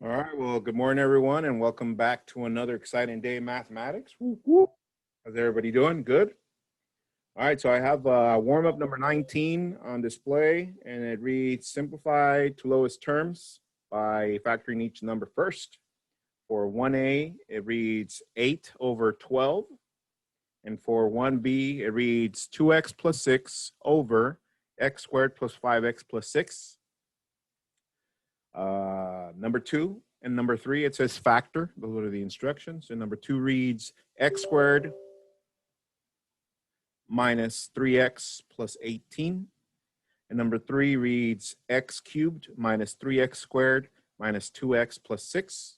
All right, well, good morning, everyone, and welcome back to another exciting day in mathematics. Woo, woo. How's everybody doing? Good? All right, so I have warm-up number 19 on display, and it reads simplify to lowest terms by factoring each number first. For 1a, it reads 8 over 12, and for 1b, it reads 2x plus 6 over x squared plus 5x plus 6. Number 2 and number 3, it says factor. Those are the instructions. And number 2 reads x squared minus 3x plus 18. And number 3 reads x cubed minus 3x squared minus 2x plus 6.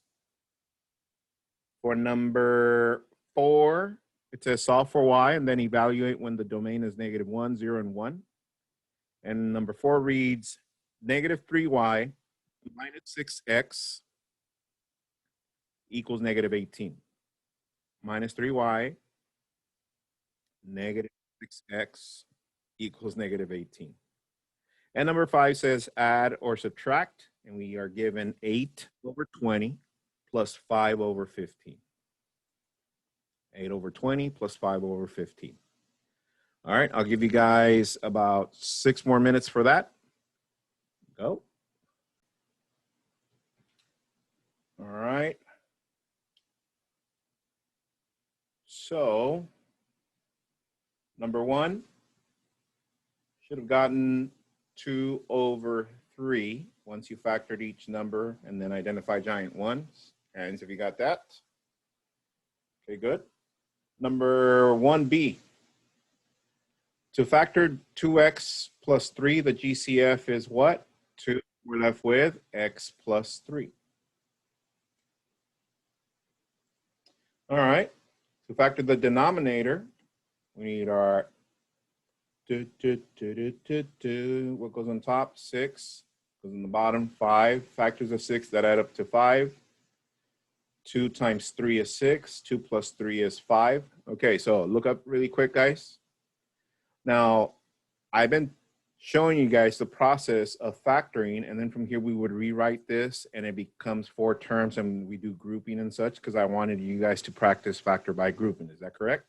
For number 4, it says solve for y and then evaluate when the domain is -1, 0, and 1. And number 4 reads -3y minus 6x equals -18. Minus 3y, -6x equals -18. And number 5 says add or subtract, and we are given 8 over 20 plus 5 over 15. 8 over 20 plus 5 over 15. All right, I'll give you guys about 6 more minutes for that. Go. All right. So, number 1 should have gotten 2 over 3 once you factored each number and then identify giant ones. Hands if you got that. Okay, good. Number 1b. To factor 2x plus 3, the GCF is what? 2. We're left with x plus 3. All right. To factor the denominator, we need our what goes on top? 6. Goes on the bottom, 5. Factors of 6 that add up to 5. 2 times 3 is 6. 2 plus 3 is 5. Okay, so look up really quick, guys. Now, I've been showing you guys the process of factoring, and then from here we would rewrite this and it becomes 4 terms and we do grouping and such because I wanted you guys to practice factor by grouping. Is that correct?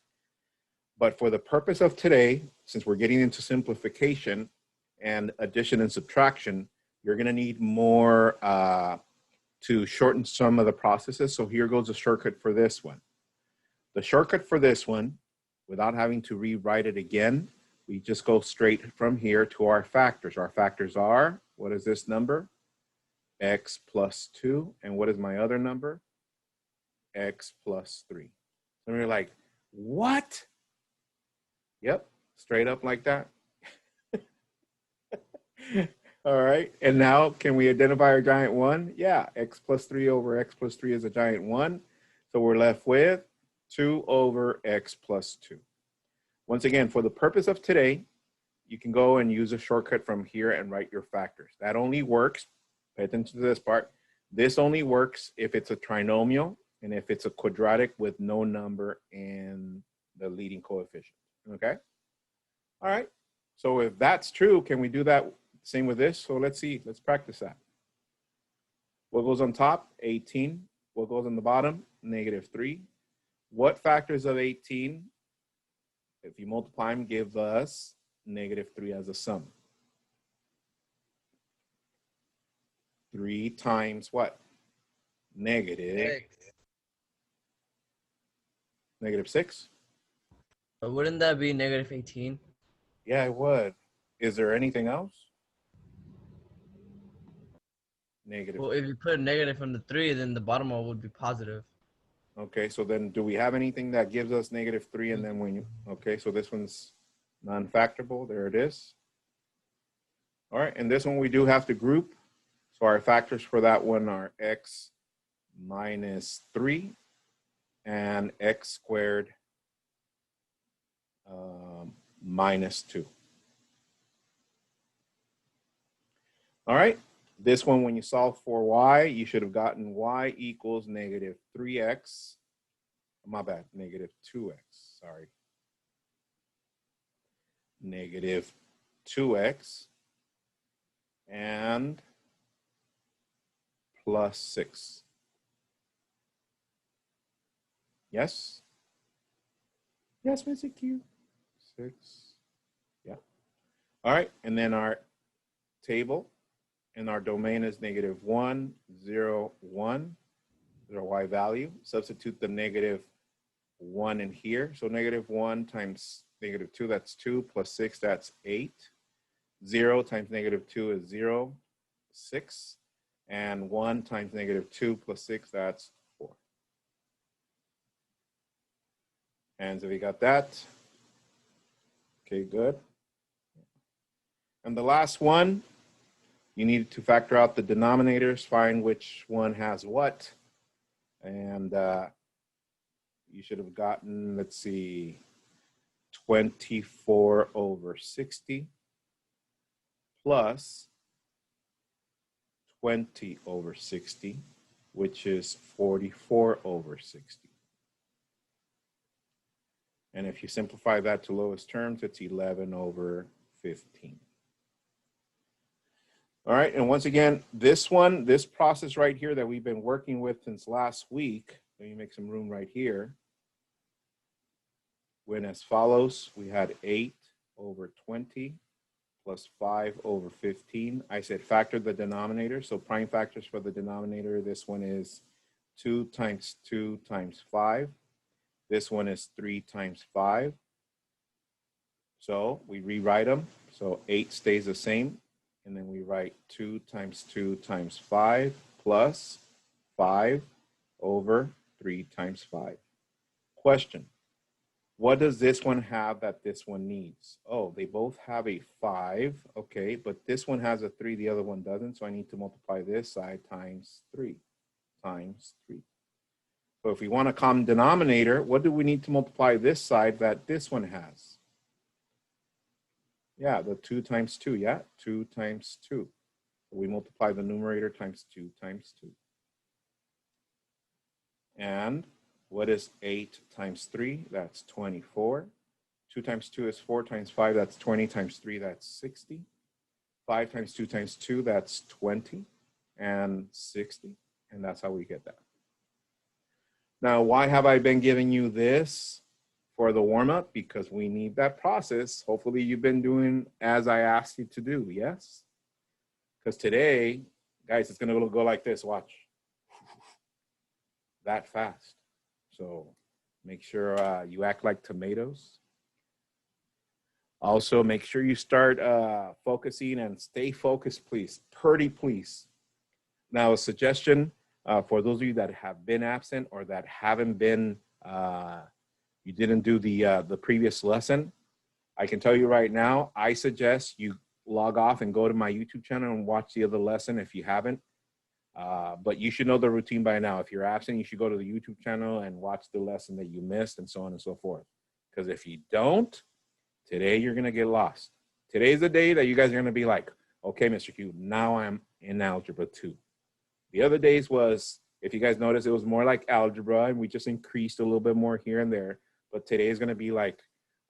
But for the purpose of today, since we're getting into simplification and addition and subtraction, you're going to need more to shorten some of the processes. So here goes a shortcut for this one. The shortcut for this one, without having to rewrite it again, we just go straight from here to our factors. Our factors are, what is this number? X plus 2. And what is my other number? X plus 3. So we're like, what? Yep, straight up like that. All right, and now can we identify our giant one? Yeah, x plus 3 over x plus 3 is a giant one. So we're left with 2 over x plus 2. Once again, for the purpose of today, you can go and use a shortcut from here and write your factors. That only works, pay attention to this part, this only works if it's a trinomial and if it's a quadratic with no number in the leading coefficient, okay? All right, so if that's true, can we do that same with this? So let's see, let's practice that. What goes on top? 18. What goes on the bottom? -3. What factors of 18? If you multiply them, give us -3 as a sum. 3 times what? -6. But wouldn't that be -18? Yeah, it would. Is there anything else? Negative. Well, if you put a negative on the 3, then the bottom one would be positive. Okay, so then do we have anything that gives us -3 and then when you, okay, so this one's non-factorable, there it is. All right, and this one we do have to group. So our factors for that one are x minus 3 and x squared minus 2. All right, this one, when you solve for y, you should have gotten y equals -3x. My bad, -2x, sorry. -2x and plus 6. Yes? Yes, Mr. Q. 6. Yeah. All right, and then our table and our domain is negative 1, 0, 1, 0 y value. Substitute the negative 1 in here. So negative 1 times negative 2, that's 2, plus 6, that's 8. 0 times negative 2 is 0, 6. And 1 times negative 2 plus 6, that's 4. And so we got that. Okay, good. And the last one, you need to factor out the denominators, find which one has what. And you should have gotten, let's see, 24 over 60 plus 20 over 60, which is 44 over 60. And if you simplify that to lowest terms, it's 11 over 15. All right, and once again, this process right here that we've been working with since last week, let me make some room right here, went as follows. We had 8 over 20 plus 5 over 15. I said factor the denominator, so prime factors for the denominator, this one is 2 times 2 times 5. This one is 3 times 5. So we rewrite them. So 8 stays the same. And then we write 2 times 2 times 5 plus 5 over 3 times 5. Question. What does this one have that this one needs? Oh, they both have a 5. Okay, but this one has a 3, the other one doesn't. So I need to multiply this side times 3 times 3. So if we want a common denominator, what do we need to multiply this side that this one has? Yeah, the 2 times 2, yeah, 2 times 2. So we multiply the numerator times 2 times 2. And what is 8 times 3? That's 24. 2 times 2 is 4 times 5, that's 20 times 3, that's 60. 5 times 2 times 2, that's 20 and 60. And that's how we get that. Now, why have I been giving you this for the warm-up? Because we need that process. Hopefully you've been doing as I asked you to do, yes? Because today, guys, it's gonna go like this, watch. That fast. So make sure you act like tomatoes. Also, make sure you start focusing and stay focused, please. Pretty please. Now, a suggestion for those of you that have been absent or that haven't been, you didn't do the previous lesson, I can tell you right now, I suggest you log off and go to my YouTube channel and watch the other lesson if you haven't. But you should know the routine by now. If you're absent, you should go to the YouTube channel and watch the lesson that you missed and so on and so forth. Because if you don't, today you're going to get lost. Today's the day that you guys are going to be like, okay, Mr. Q, now I'm in Algebra 2. The other days was, if you guys notice, it was more like algebra and we just increased a little bit more here and there. But today is going to be like,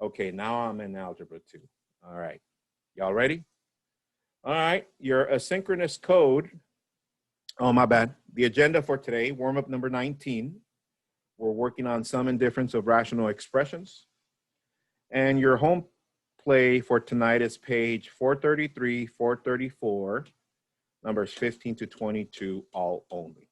okay, now I'm in Algebra 2. All right. Y'all ready? All right. Your asynchronous code. Oh, my bad. The agenda for today, warm-up number 19. We're working on sum and difference of rational expressions. And your home play for tonight is page 433, 434, numbers 15 to 22, all only.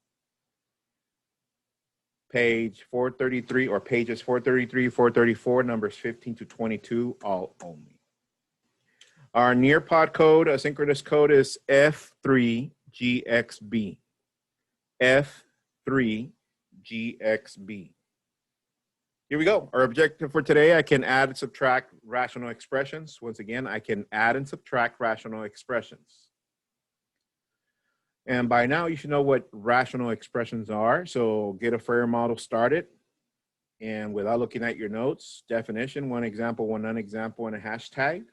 Page 433 or pages 433, 434, numbers 15 to 22, all only. Our Nearpod code, asynchronous code is F3GXB. F3GXB. Here we go. Our objective for today, I can add and subtract rational expressions. Once again, I can add and subtract rational expressions. And by now, you should know what rational expressions are. So get a Freire model started. And without looking at your notes, definition, one example, one unexample, and a hashtag.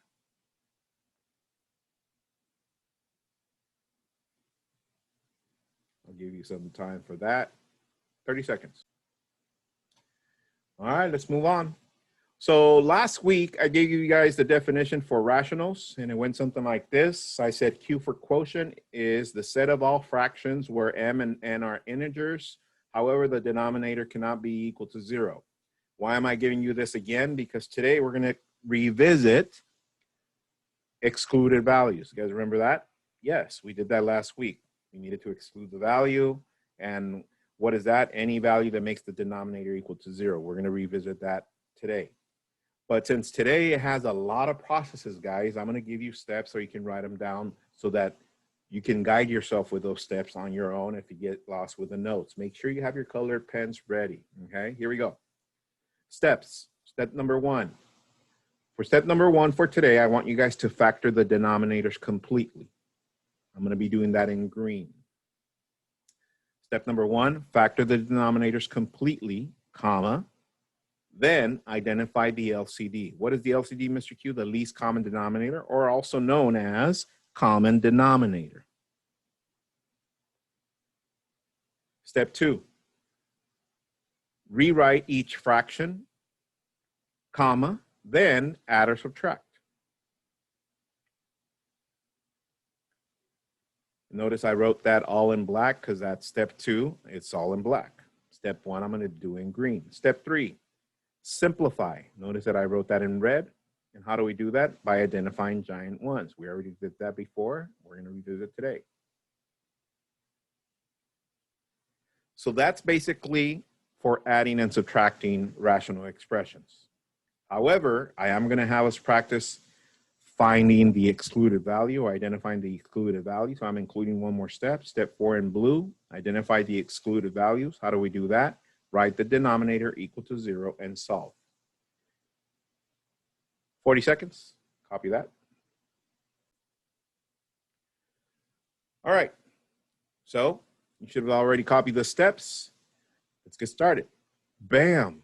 I'll give you some time for that. 30 seconds. All right, let's move on. So last week, I gave you guys the definition for rationals, and it went something like this. I said Q for quotient is the set of all fractions where m and n are integers. However, the denominator cannot be equal to 0. Why am I giving you this again? Because today we're going to revisit excluded values. You guys remember that? Yes, we did that last week. We needed to exclude the value. And what is that? Any value that makes the denominator equal to 0. We're going to revisit that today. But since today it has a lot of processes, guys, I'm going to give you steps so you can write them down so that you can guide yourself with those steps on your own if you get lost with the notes. Make sure you have your colored pens ready. Okay, here we go. Steps. Step number 1. For step number 1 for today, I want you guys to factor the denominators completely. I'm going to be doing that in green. Step number 1, factor the denominators completely, comma. Then identify the LCD. What is the LCD, Mr. Q? The least common denominator, or also known as common denominator. Step 2, rewrite each fraction, comma, then add or subtract. Notice I wrote that all in black because that's step 2. It's all in black. Step 1, I'm going to do in green. Step 3, simplify. Notice that I wrote that in red. And how do we do that? By identifying giant ones. We already did that before. We're going to revisit today. So that's basically for adding and subtracting rational expressions. However, I am going to have us practice finding the excluded value or identifying the excluded value. So I'm including one more step. Step 4 in blue, identify the excluded values. How do we do that? Write the denominator equal to 0 and solve. 40 seconds, copy that. All right, so you should have already copied the steps. Let's get started. Bam,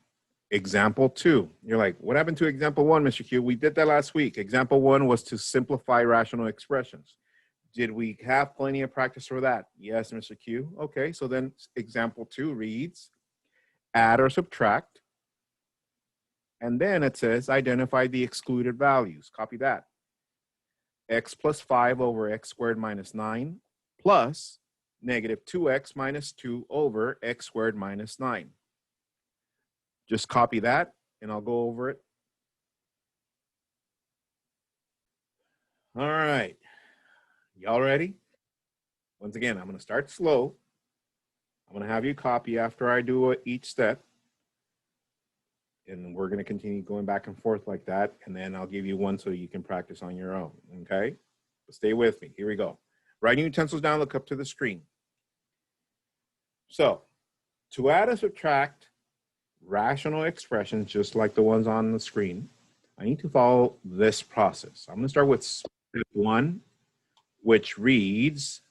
example 2. You're like, what happened to example 1, Mr. Q? We did that last week. Example 1 was to simplify rational expressions. Did we have plenty of practice for that? Yes, Mr. Q. Okay, so then example 2 reads, add or subtract, and then it says identify the excluded values. Copy that. X plus 5 over x squared minus 9 plus negative 2x minus 2 over x squared minus 9. Just copy that, and I'll go over it. All right. Y'all ready? Once again, I'm going to start slow. I'm going to have you copy after I do each step. And we're going to continue going back and forth like that. And then I'll give you one so you can practice on your own. Okay? But stay with me. Here we go. Writing utensils down, look up to the screen. So, to add or subtract rational expressions, just like the ones on the screen, I need to follow this process. I'm going to start with step 1, which reads,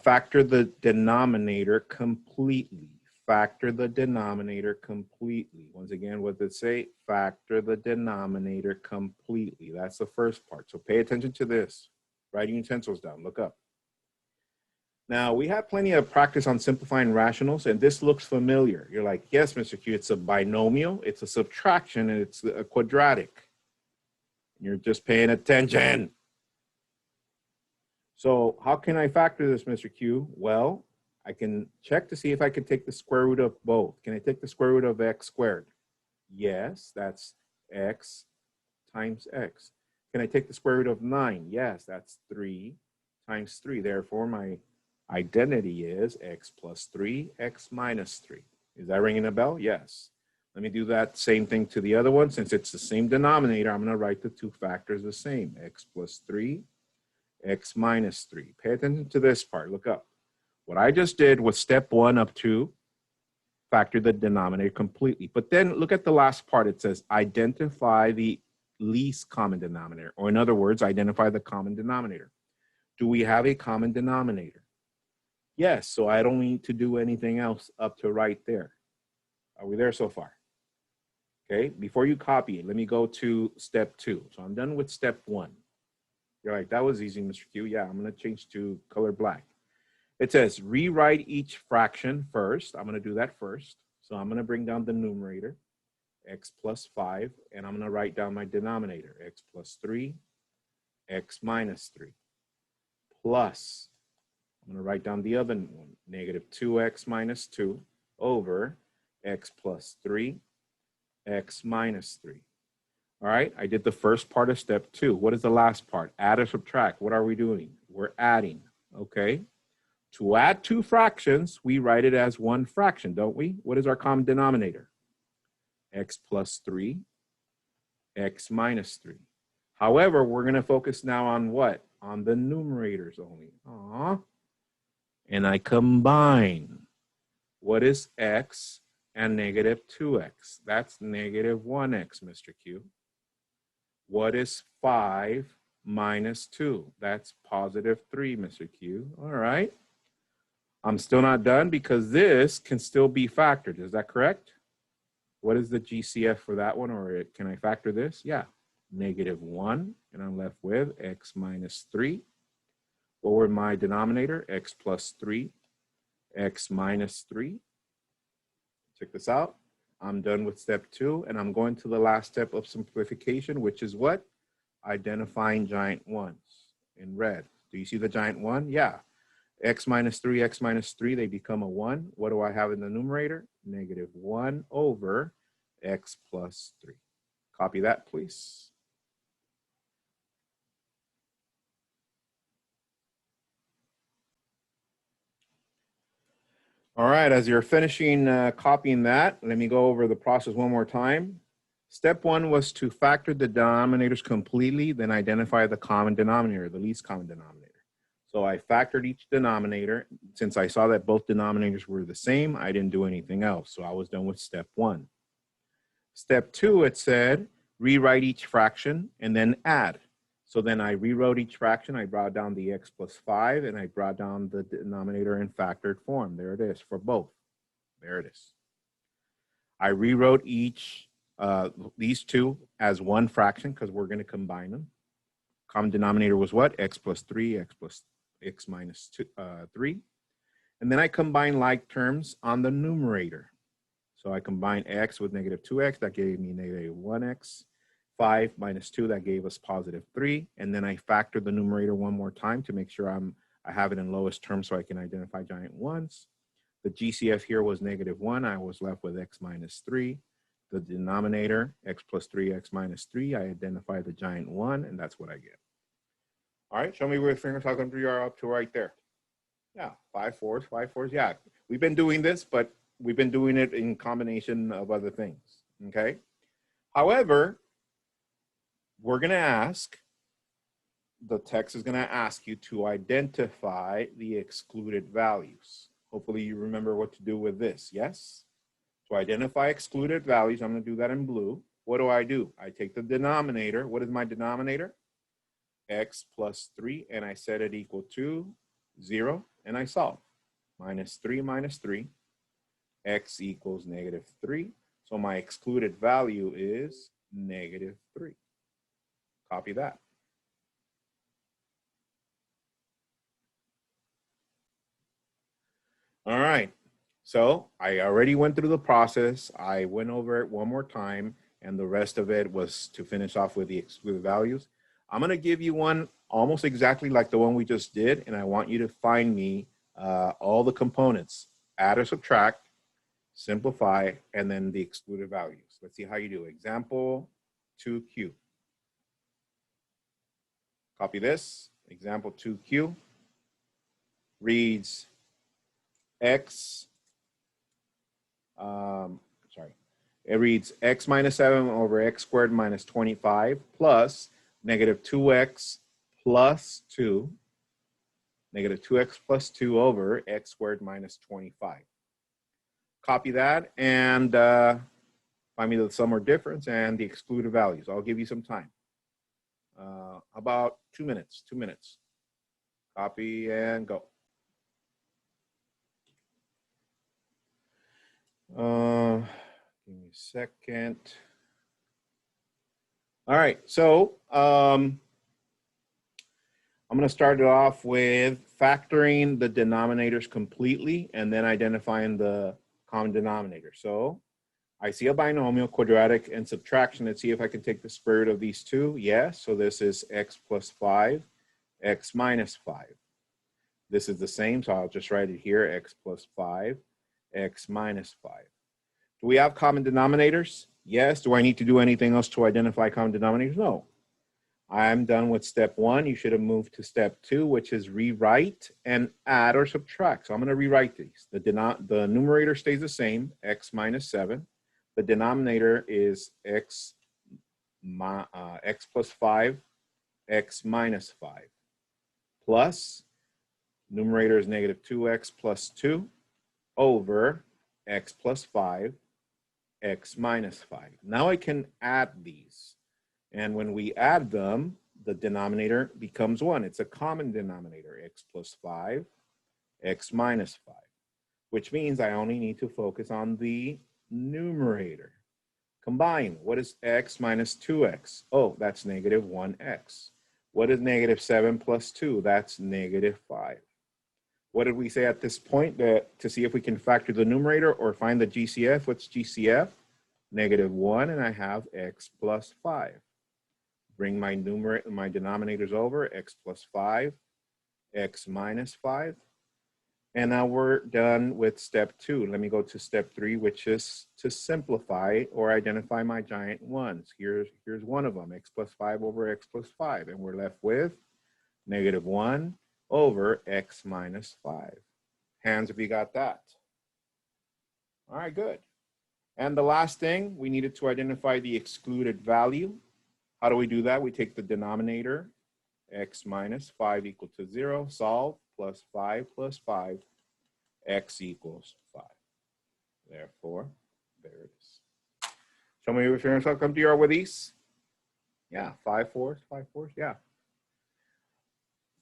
factor the denominator completely. Factor the denominator completely. Once again, what does it say? Factor the denominator completely. That's the first part. So pay attention to this. Writing utensils down, look up. Now, we have plenty of practice on simplifying rationals, and this looks familiar. You're like, yes, Mr. Q, it's a binomial, it's a subtraction, and it's a quadratic. You're just paying attention. So how can I factor this, Mr. Q? Well, I can check to see if I can take the square root of both. Can I take the square root of x squared? Yes, that's x times x. Can I take the square root of 9? Yes, that's 3 times 3. Therefore, my identity is x plus 3, x minus 3. Is that ringing a bell? Yes. Let me do that same thing to the other one. Since it's the same denominator, I'm going to write the two factors the same. X plus 3, x minus 3. Pay attention to this part. Look up. What I just did was step 1 up to factor the denominator completely. But then look at the last part. It says identify the least common denominator, or in other words, identify the common denominator. Do we have a common denominator? Yes, so I don't need to do anything else up to right there. Are we there so far? Okay, before you copy it, let me go to step 2. So I'm done with step 1. You're like, that was easy, Mr. Q. Yeah, I'm going to change to color black. It says rewrite each fraction first. I'm going to do that first. So I'm going to bring down the numerator. x plus 5, and I'm going to write down my denominator, x plus 3, x minus 3, plus, I'm going to write down the other one, negative 2x minus 2 over x plus 3, x minus 3. All right, I did the first part of step 2. What is the last part? Add or subtract. What are we doing? We're adding, okay? To add two fractions, we write it as one fraction, don't we? What is our common denominator? X plus 3, x minus 3. However, we're going to focus now on what? On the numerators only. And I combine. What is x and negative 2x? That's negative 1x, Mr. Q. What is 5 minus 2? That's positive 3, Mr. Q. All right. I'm still not done because this can still be factored. Is that correct? What is the GCF for that one? Or can I factor this? Yeah, negative 1. And I'm left with x minus 3. What were my denominator? X plus 3, x minus 3. Check this out. I'm done with step 2, and I'm going to the last step of simplification, which is what? Identifying giant ones in red. Do you see the giant 1? Yeah. X minus 3, x minus 3, they become a 1. What do I have in the numerator? Negative 1 over x plus 3. Copy that, please. All right, as you're finishing copying that, let me go over the process one more time. Step 1 was to factor the denominators completely, then identify the common denominator, the least common denominator. So I factored each denominator. Since I saw that both denominators were the same, I didn't do anything else. So I was done with step 1. Step 2, it said, rewrite each fraction and then add. So then I rewrote each fraction. I brought down the x plus 5, and I brought down the denominator in factored form. There it is for both. There it is. I rewrote each, these two as one fraction because we're going to combine them. Common denominator was what? X plus 3, x minus 3. And then I combine like terms on the numerator. So I combine x with negative 2x. That gave me negative 1x. 5 minus 2, that gave us positive 3. And then I factor the numerator one more time to make sure I have it in lowest terms so I can identify giant ones. The GCF here was negative 1. I was left with x minus 3. The denominator, x plus 3, x minus 3. I identify the giant 1, and that's what I get. All right, show me where the fingers are going to be up to right there. Yeah, 5 fours, 5 fours. Yeah, we've been doing this, but we've been doing it in combination of other things, okay? However, we're going to ask, the text is going to ask you to identify the excluded values. Hopefully you remember what to do with this, yes? To identify excluded values, I'm going to do that in blue. What do? I take the denominator. What is my denominator? X plus 3, and I set it equal to 0, and I solve. Minus 3, x equals negative 3. So my excluded value is negative 3. Copy that. All right. So I already went through the process. I went over it one more time, and the rest of it was to finish off with the excluded values. I'm going to give you one almost exactly like the one we just did, and I want you to find me all the components. Add or subtract, simplify, and then the excluded values. Let's see how you do. Example 2Q. Copy this. Example 2Q reads x, it reads x minus 7 over x squared minus 25 plus negative 2x plus 2, negative 2x plus 2 over x squared minus 25. Copy that and find me the sum or difference and the excluded values. I'll give you some time. About 2 minutes, 2 minutes. Copy and go. Give me a second. All right, so I'm going to start it off with factoring the denominators completely and then identifying the common denominator. So I see a binomial, quadratic, and subtraction. Let's see if I can take the square root of these two. Yes, so this is x plus 5, x minus 5. This is the same, so I'll just write it here, x plus 5, x minus 5. Do we have common denominators? Yes. Do I need to do anything else to identify common denominators? No. I'm done with step 1. You should have moved to step 2, which is rewrite and add or subtract. So I'm going to rewrite these. The numerator stays the same, x minus 7. The denominator is x plus 5, x minus 5, plus numerator is negative 2x plus 2 over x plus 5, x minus 5. Now I can add these. And when we add them, the denominator becomes 1. It's a common denominator, x plus 5, x minus 5, which means I only need to focus on the numerator. Combine. What is x minus 2x? Oh, that's negative 1x. What is negative 7 plus 2? That's negative 5. What did we say at this point? That to see if we can factor the numerator or find the GCF. What's GCF? Negative 1, and I have x plus 5. Bring my denominators over, x plus 5, x minus 5. And now we're done with step 2. Let me go to step 3, which is to simplify or identify my giant ones. Here's one of them, x plus 5 over x plus 5. And we're left with negative 1 over x minus 5. Hands if you got that. All right, good. And the last thing, we needed to identify the excluded value. How do we do that? We take the denominator, x minus 5 equal to 0, solve, plus 5 plus 5, x equals 5. Therefore, there it is. Show me if you're going to come to your with these. Yeah, 5 fours, yeah.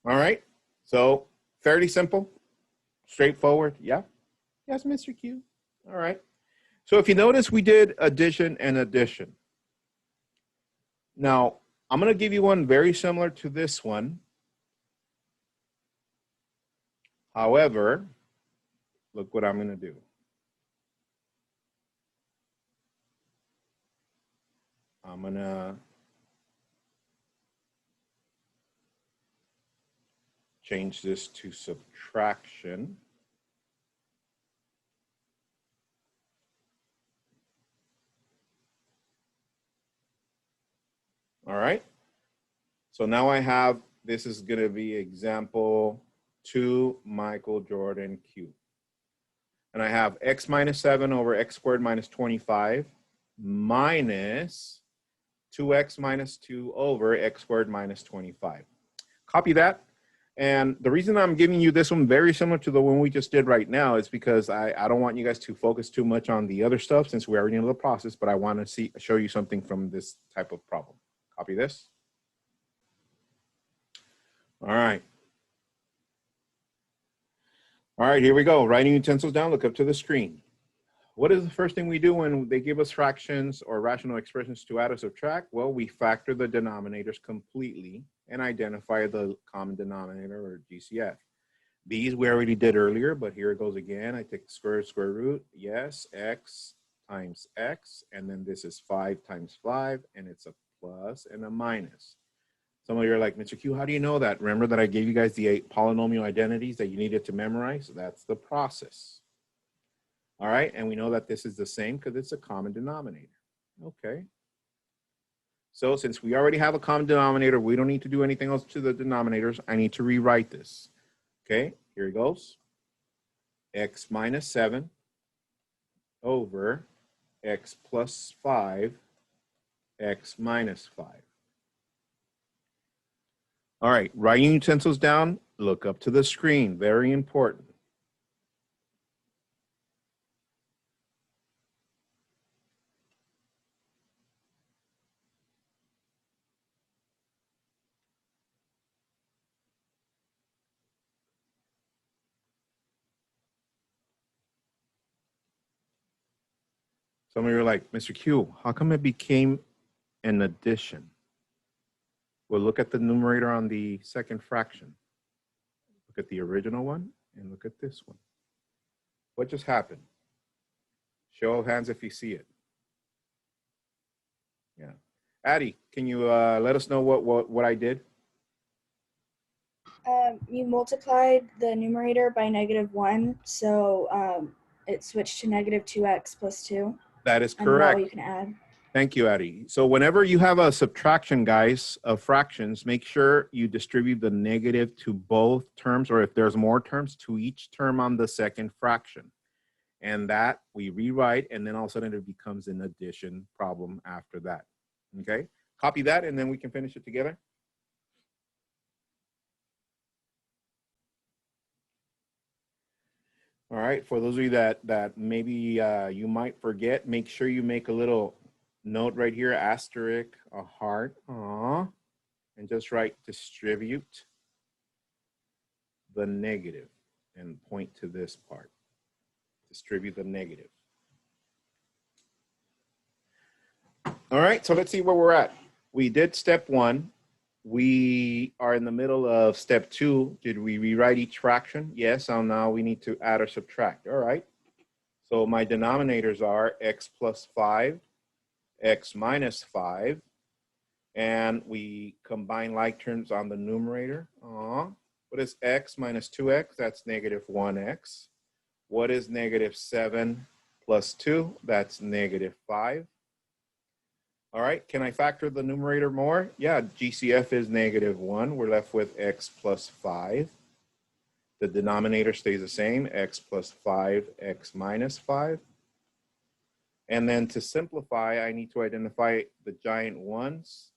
All right, so fairly simple, straightforward, yeah. Yes, Mr. Q. All right. So if you notice, we did addition and addition. Now, I'm going to give you one very similar to this one. However, look what I'm going to do. I'm going to change this to subtraction. All right. So now I have, this is going to be example 2, Michael Jordan Q. And I have x minus 7 over x squared minus 25 minus 2x minus 2 over x squared minus 25. Copy that. And the reason I'm giving you this one very similar to the one we just did right now is because I don't want you guys to focus too much on the other stuff since we already know the process, but I want to show you something from this type of problem. Copy this. All right. All right, here we go. Writing utensils down, look up to the screen. What is the first thing we do when they give us fractions or rational expressions to add or subtract? Well, we factor the denominators completely and identify the common denominator or GCF. These we already did earlier, but here it goes again. I take the square root. Yes, x times x, and then this is 5 times 5, and it's a plus and a minus. Some of you are like, Mr. Q, how do you know that? Remember that I gave you guys the 8 polynomial identities that you needed to memorize? That's the process. All right, and we know that this is the same because it's a common denominator. Okay. So since we already have a common denominator, we don't need to do anything else to the denominators. I need to rewrite this. Okay, here it goes. X minus 7 over x plus 5, x minus 5. All right, writing utensils down, look up to the screen, very important. Some of you are like, Mr. Q, how come it became an addition? Well, look at the numerator on the second fraction. Look at the original one and look at this one. What just happened? Show of hands if you see it. Addie, can you let us know what I did? You multiplied the numerator by -1, so it switched to -2x plus 2. That is And that correct. way you can add. Thank you, Addie. So whenever you have a subtraction, guys, of fractions, make sure you distribute the negative to both terms, or if there's more terms, to each term on the second fraction. And that we rewrite, and then all of a sudden it becomes an addition problem after that. Okay? Copy that, and then we can finish it together. All right, for those of you that maybe you might forget, make sure you make a little note right here, asterisk, a heart, and just write distribute the negative and point to this part. Distribute the negative. All right, so let's see where we're at. We did step 1. We are in the middle of step 2. Did we rewrite each fraction? Yes, so now we need to add or subtract. All right. So my denominators are x plus 5, x minus 5, and we combine like terms on the numerator. What is x minus 2x? That's -1x. What is -7 plus 2? That's -5. All right, can I factor the numerator more? Yeah, GCF is -1. We're left with x plus 5. The denominator stays the same, x plus 5, x minus 5. And then to simplify, I need to identify the giant ones.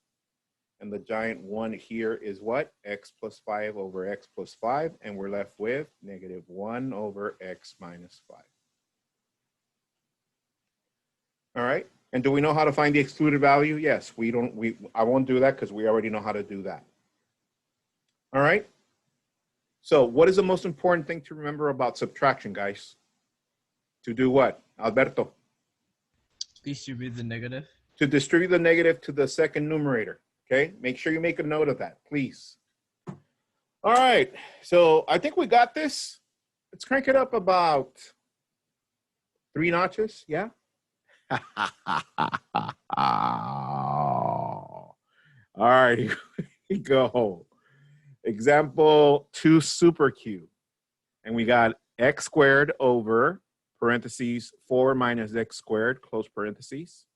And the giant one here is what? X plus 5 over x plus 5. And we're left with -1 over x minus 5. All right. And do we know how to find the excluded value? Yes, I won't do that because we already know how to do that. All right. So what is the most important thing to remember about subtraction, guys? To do what? Alberto? Distribute the negative. To distribute the negative to the second numerator. Okay. Make sure you make a note of that, please. All right. So I think we got this. Let's crank it up about 3 notches. Yeah. All right, here we go. Example 2 super cube. And we got x squared over parentheses 4 minus x squared, close parentheses,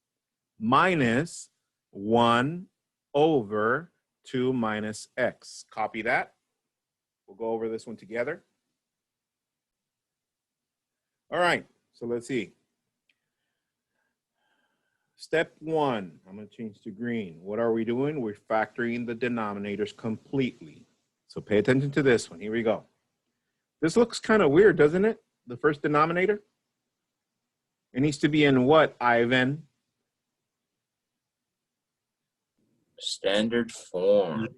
minus 1 over 2 minus x. Copy that. We'll go over this one together. All right, so let's see. Step 1, I'm going to change to green. What are we doing? We're factoring the denominators completely. So pay attention to this one. Here we go. This looks kind of weird, doesn't it? The first denominator. It needs to be in what, Ivan? Standard form.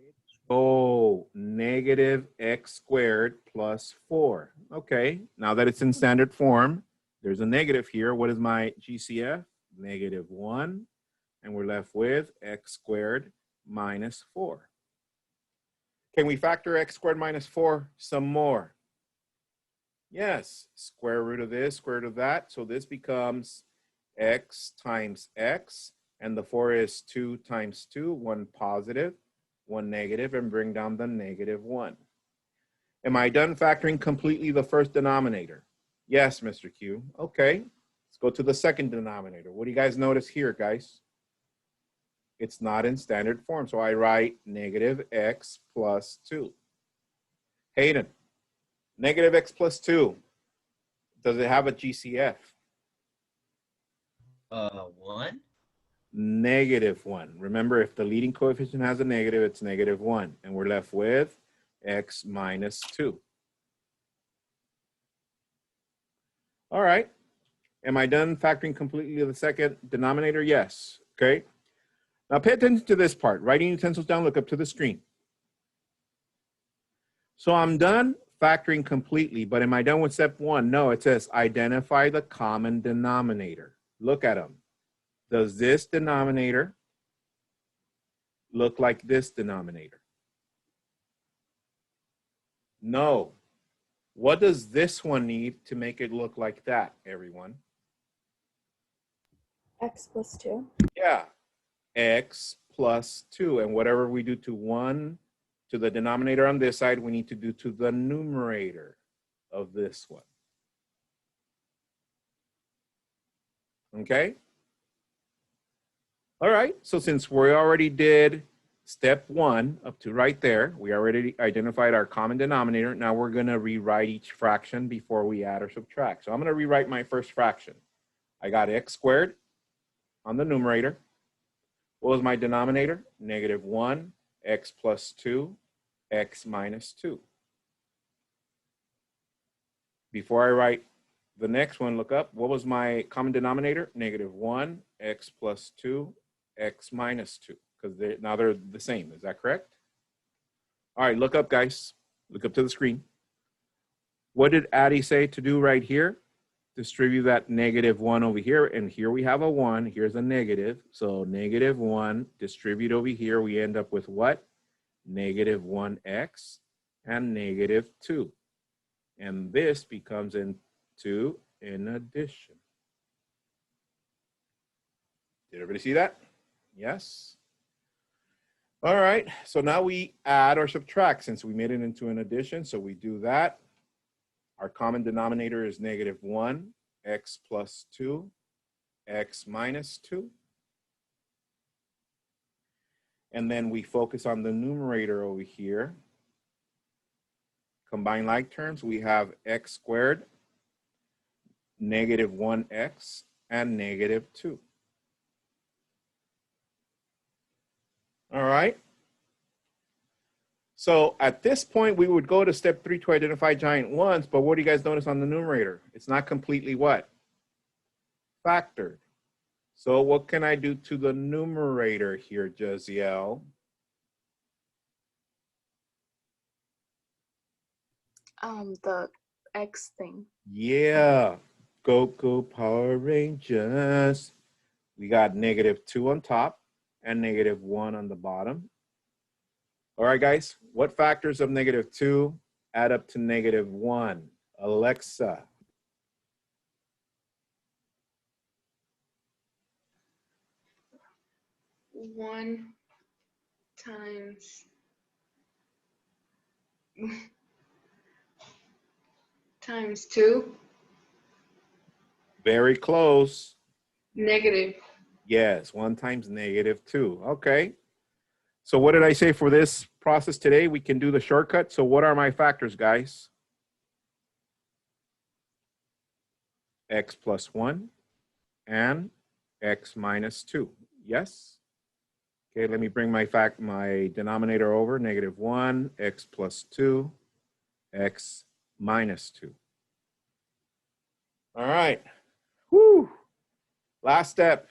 Oh, negative x squared plus 4. Okay, now that it's in standard form, there's a negative here. What is my GCF? -1, and we're left with x squared minus 4. Can we factor x squared minus 4 some more? Yes, square root of this, square root of that. So this becomes x times x, and the 4 is 2 times 2, 1 positive, 1 negative, and bring down the -1. Am I done factoring completely the first denominator? Yes, Mr. Q. Okay. Go to the second denominator. What do you guys notice here, guys? It's not in standard form. So I write -x plus 2. Hayden, -x plus 2. Does it have a GCF? 1. -1. Remember, if the leading coefficient has a negative, it's -1. And we're left with x minus 2. All right. Am I done factoring completely the second denominator? Yes. Okay. Now pay attention to this part. Writing utensils down, look up to the screen. So I'm done factoring completely, but am I done with step 1? No, it says identify the common denominator. Look at them. Does this denominator look like this denominator? No. What does this one need to make it look like that, everyone? X plus 2. Yeah, x plus 2. And whatever we do to 1, to the denominator on this side, we need to do to the numerator of this one. Okay? All right, so since we already did step 1 up to right there, we already identified our common denominator. Now we're gonna rewrite each fraction before we add or subtract. So I'm gonna rewrite my first fraction. I got x squared on the numerator. What was my denominator? -1, x plus 2, x minus 2. Before I write the next one, look up. What was my common denominator? -1, x plus 2, x minus 2. Because now they're the same. Is that correct? All right, look up, guys. Look up to the screen. What did Addie say to do right here? Distribute that -1 over here. And here we have a 1. Here's a negative. So -1, distribute over here. We end up with what? -1x and -2. And this becomes into an addition. Did everybody see that? Yes? All right, so now we add or subtract since we made it into an addition. So we do that. Our common denominator is -1, x plus 2, x minus 2. And then we focus on the numerator over here. Combine like terms, we have x squared, -1x, and -2. All right. So at this point, we would go to step 3 to identify giant ones, but what do you guys notice on the numerator? It's not completely what? Factored. So what can I do to the numerator here, Jaziel? The X thing. Yeah, go Power Rangers. We got -2 on top and -1 on the bottom. All right, guys, what factors of -2 add up to -1? Alexa. 1 times times 2. Very close. Negative. Yes, 1 times -2. Okay. So what did I say for this process today? We can do the shortcut. So what are my factors, guys? X plus 1 and x minus 2. Yes? Okay, let me bring my denominator over. -1, x plus 2, x minus 2. All right. Whew. Last step,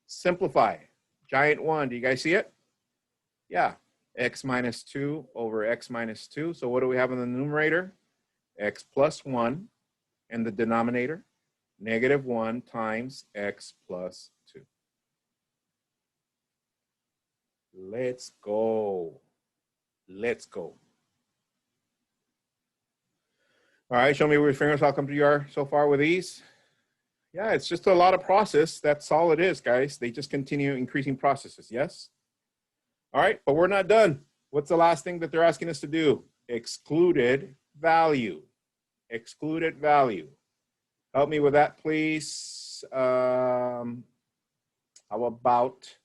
simplify. Giant 1, do you guys see it? Yeah, x minus 2 over x minus 2. So what do we have in the numerator? X plus 1, and the denominator, -1 times x plus 2. Let's go. Let's go. All right, show me with your fingers how come you are so far with these. Yeah, it's just a lot of process. That's all it is, guys. They just continue increasing processes, yes? All right, but we're not done. What's the last thing that they're asking us to do? Excluded value. Excluded value. Help me with that, please. How about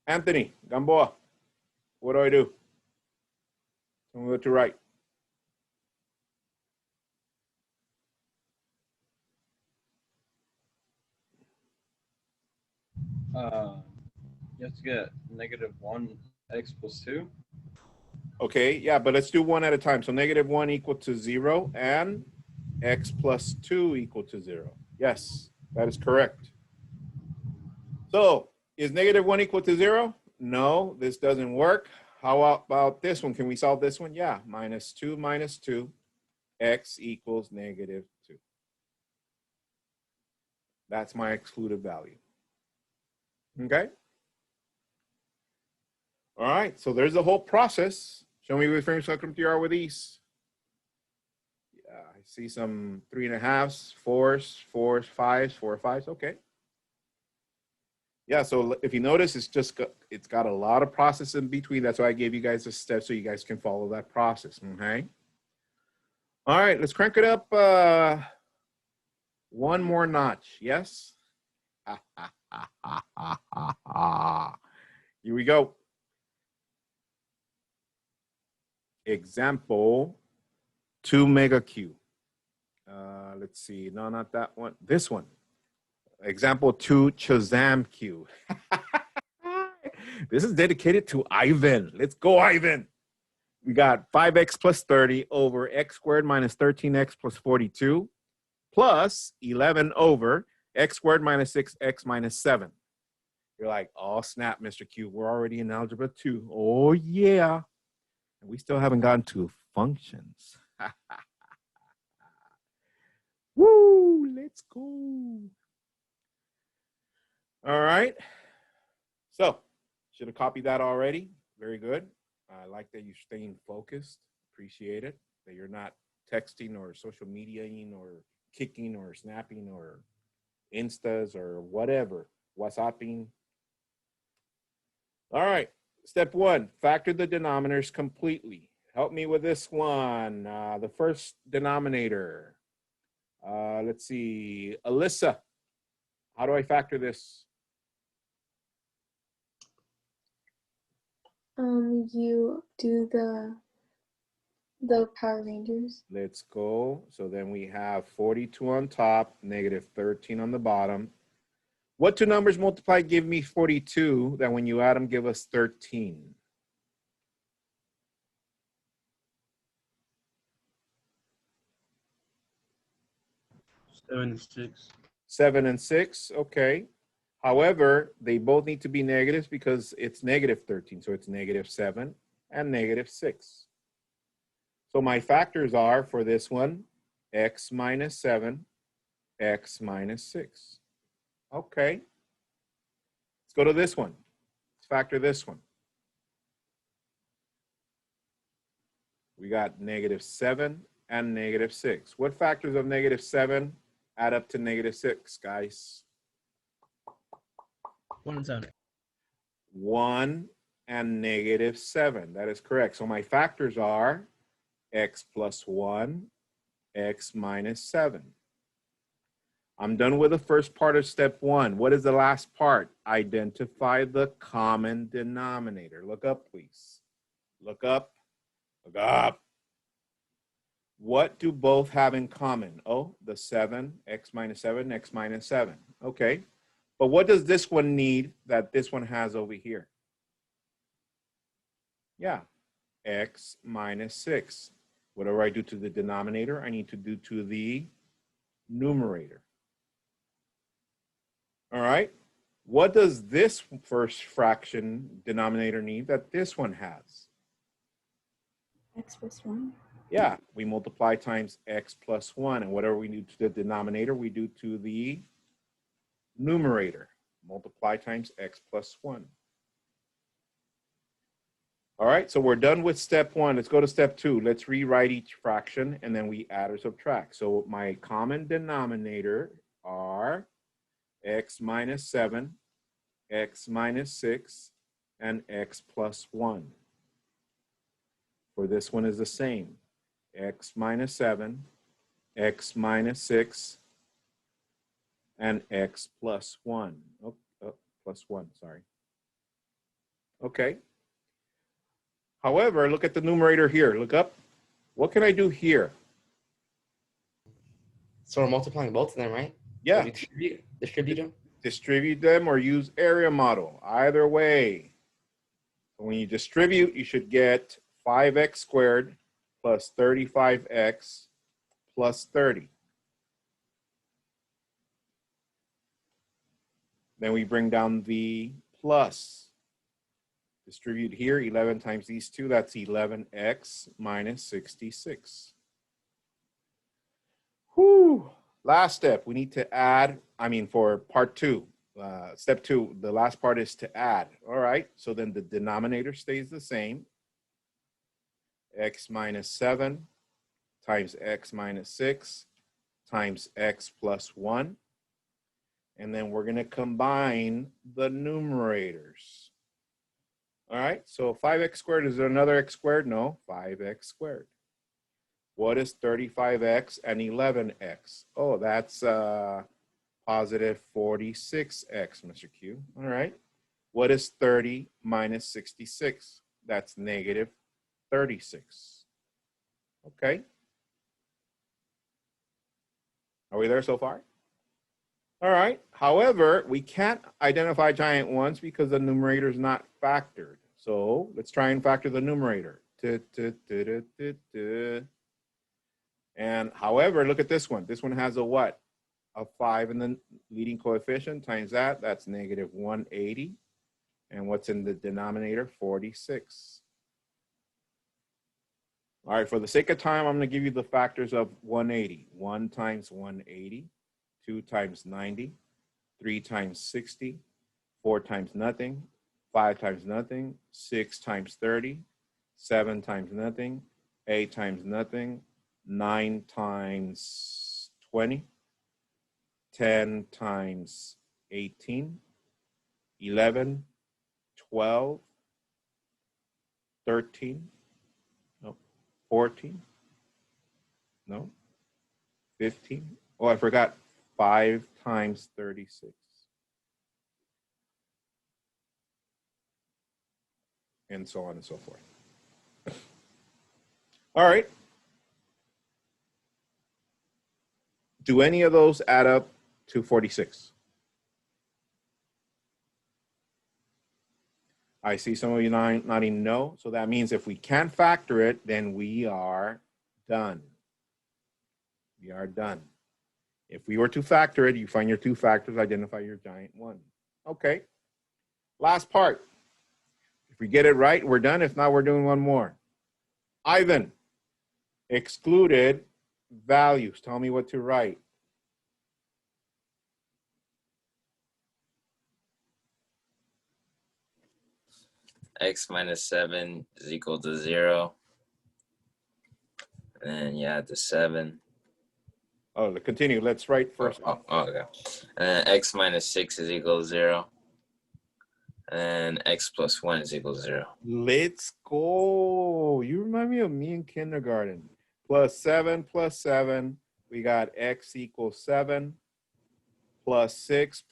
Anthony Gamboa? What do I do? I'm going to right. You have to get -1 x plus 2. Okay, yeah, but let's do one at a time. So -1 equal to 0 and x plus 2 equal to 0. Yes, that is correct. So is -1 equal to 0? No, this doesn't work. How about this one? Can we solve this one? Yeah, -2 minus 2, x equals -2. That's my excluded value. Okay. All right, so there's the whole process. Show me with fingers how come you are with these. Yeah, I see some 3.5s, 4s, 4s, 5s, 4 5s. Okay. Yeah, so if you notice, it's got a lot of process in between. That's why I gave you guys a step so you guys can follow that process, okay? All right, let's crank it up one more notch, yes? Here we go. Example 2 mega Q. Let's see, no, not that one, this one. Example 2 Shazam Q. This is dedicated to Ivan. Let's go, Ivan. We got 5x plus 30 over x squared minus 13x plus 42 plus 11 over x squared minus 6x minus 7. You're like, oh, snap, Mr. Q. We're already in algebra 2. Oh, yeah. And we still haven't gotten to functions. Woo, let's go. All right. So, should have copied that already. Very good. I like that you're staying focused. Appreciate it. That you're not texting or social mediaing or kicking or snapping or instas or whatever. WhatsApping. All right. Step 1, factor the denominators completely. Help me with this one. The first denominator. Let's see. Alyssa, how do I factor this? You do the Power Rangers. Let's go. So then we have 42 on top, negative 13 on the bottom. What two numbers multiplied give me 42 that when you add them give us 13? Seven and 6. 7 and 6, okay. However, they both need to be negatives because it's negative 13. So it's negative 7 and negative 6. So my factors are for this one, x minus 7, x minus 6. Okay. Let's go to this one. Let's factor this one. We got negative 7 and negative 6. What factors of negative 7 add up to negative 6, guys? 1 and 7. 1 and negative 7. That is correct. So my factors are x plus 1, x minus 7. I'm done with the first part of step 1. What is the last part? Identify the common denominator. Look up, please. Look up. Look up. What do both have in common? Oh, the 7, x minus 7, x minus 7. Okay. But what does this one need that this one has over here? Yeah, x minus 6. Whatever I do to the denominator, I need to do to the numerator. All right. What does this first fraction denominator need that this one has? X plus 1. Yeah, we multiply times x plus 1. And whatever we do to the denominator, we do to the numerator. Multiply times x plus 1. All right, so we're done with step 1. Let's go to step 2. Let's rewrite each fraction, and then we add or subtract. So my common denominator are x minus 7, x minus 6, and x plus 1. For this one is the same. X minus 7, x minus 6, and x plus 1. Plus 1, sorry. Okay. However, look at the numerator here. Look up. What can I do here? So we're multiplying both of them, right? Yeah. So we distribute them. Distribute them or use area model. Either way. When you distribute, you should get 5x squared plus 35x plus 30. Then we bring down the plus. Distribute here, 11 times these two, that's 11x minus 66. Whew. Last step, we need to add, for part 2, step 2, the last part is to add. All right, so then the denominator stays the same. X minus 7 times x minus 6 times x plus 1. And then we're going to combine the numerators. All right, so 5x squared, is there another x squared? No, 5x squared. What is 35x and 11x? Oh, that's positive 46x, Mr. Q. All right. What is 30 minus 66? That's negative 36. Okay. Are we there so far? All right. However, we can't identify giant ones because the numerator is not factored. So let's try and factor the numerator. And however, look at this one. This one has a what? A 5 in the leading coefficient times that. That's negative 180. And what's in the denominator? 46. All right, for the sake of time, I'm going to give you the factors of 180. 1 times 180. 2 times 90, 3 times 60, 4 times nothing, 5 times nothing, 6 times 30, 7 times nothing, 8 times nothing, 9 times 20, 10 times 18, 11, 12, 13, no, 14, no, 15. Oh, I forgot. 5 times 36. And so on and so forth. All right. Do any of those add up to 46? I see some of you nodding no. So that means if we can't factor it, then we are done. We are done. If we were to factor it, you find your two factors, identify your giant one. Okay. Last part. If we get it right, we're done. If not, we're doing one more. Ivan, excluded values. Tell me what to write. X minus 7 is equal to 0. And then you add the 7. Oh, continue. Let's write first. Oh, okay. And then x minus 6 is equal to 0. And x plus 1 is equal to 0. Let's go. You remind me of me in kindergarten. Plus 7, we got x equals 7. Plus 6,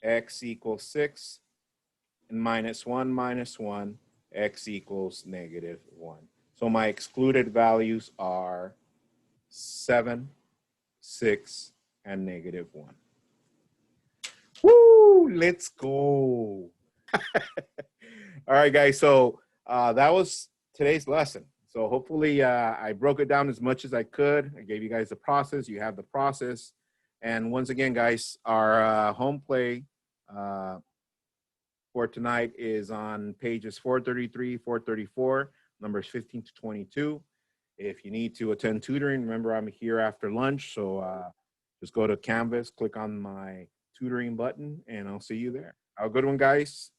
x equals 6. And minus 1, x equals negative 1. So my excluded values are 7, 6, and negative 1. Woo, let's go. All right, guys. So that was today's lesson. So hopefully I broke it down as much as I could. I gave you guys the process. You have the process. And once again, guys, our home play for tonight is on pages 433, 434, numbers 15 to 22. If you need to attend tutoring, remember I'm here after lunch. So just go to Canvas, click on my tutoring button, and I'll see you there. Have a good one, guys.